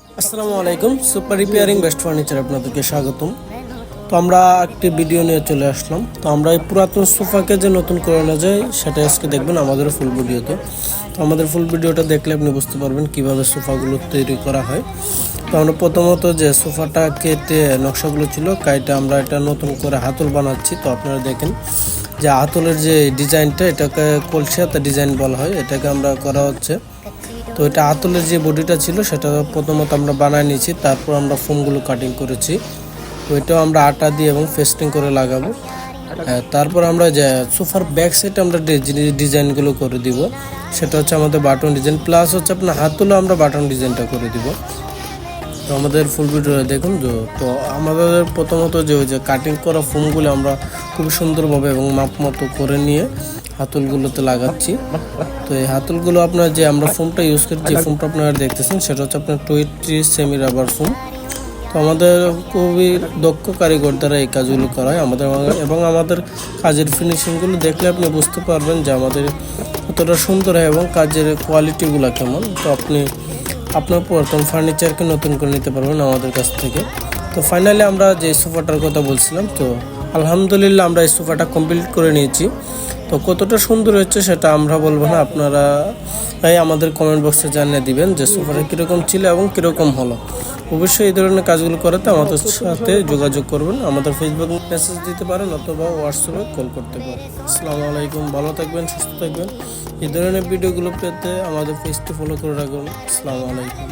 আসসালামু আলাইকুম। Super repairing best furniture আপনাদেরকে স্বাগতম। তো আমরা একটি ভিডিও নিয়ে চলে আসলাম। তো আমরা এই পুরাতন সোফাকে যে নতুন করে না যায় সেটা আজকে দেখবেন আমাদের ফুল ভিডিওতে। তো আমাদের ফুল ভিডিওটা দেখলে আপনি বুঝতে পারবেন কিভাবে সোফাগুলো তৈরি করা হয়। তো আমরা প্রথমত যে সোফাটা কেটে নকশাগুলো ছিল কাইটা আমরা এটা নতুন করে হাতল বানাচ্ছি। তো আপনারা দেখেন যে হাতলের যে ডিজাইনটা এটাকে কলসিয়াতে ডিজাইন বলা হয়, এটাকে আমরা করা হচ্ছে। তো এটা হাতলের যে বডিটা ছিল সেটা প্রথমত আমরা বানায় নিয়েছি, তারপর আমরা ফোমগুলো কাটিং করেছি। তো এটাও আমরা আটা দিয়ে এবং পেস্টিং করে লাগাবো। তারপর আমরা যে সোফার ব্যাক সাইডে আমরা ডিজাইনগুলো করে দিব, সেটা হচ্ছে আমাদের বাটন ডিজাইন প্লাস হচ্ছে আপনার হাতলও আমরা বাটন ডিজাইনটা করে দিব। তো আমাদের ফুল ভিডিওটা দেখুন। তো আমাদের প্রথমত যে ওই যে কাটিং করা ফোমগুলো আমরা খুব সুন্দরভাবে এবং মাপ মতো করে নিয়ে হাতলগুলোতে লাগাচ্ছি। তো এই হাতলগুলো আপনার যে আমরা ফোমটা ইউজ করি, যে ফোমটা আপনারা দেখতেছেন সেটা হচ্ছে আপনার 20 সেমি রাবার ফোম। তো আমাদের খুবই দক্ষ কারিগর দ্বারা এই কাজগুলো করা হয় আমাদের, এবং আমাদের কাজের ফিনিশিংগুলো দেখলে আপনি বুঝতে পারবেন যে আমাদের কতটা সুন্দর হয় এবং কাজের কোয়ালিটিগুলো কেমন। তো আপনি আপনার পুরাতন ফার্নিচারকে নতুন করে নিতে পারবেন আমাদের কাছ থেকে। তো ফাইনালি আমরা যে সোফাটার কথা বলছিলাম, তো আলহামদুলিল্লাহ আমরা এই সোফাটা কমপ্লিট করে নিয়েছি। তো কতটা সুন্দর হচ্ছে সেটা আমরা বলবো না, আপনারা আমাদের কমেন্ট বক্সে জানিয়ে দিবেন যে সোফাটা কীরকম ছিল এবং কীরকম হলো। অবশ্যই এই ধরনের কাজগুলো করাতে আমাদের সাথে যোগাযোগ করবেন, আমাদের ফেসবুক মেসেজ দিতে পারেন অথবা হোয়াটসঅ্যাপে কল করতে পারেন। আসসালামু আলাইকুম, ভালো থাকবেন, সুস্থ থাকবেন। এই ধরনের ভিডিওগুলো পেতে আমাদের পেজটি ফলো করে রাখুন। আসসালামু আলাইকুম।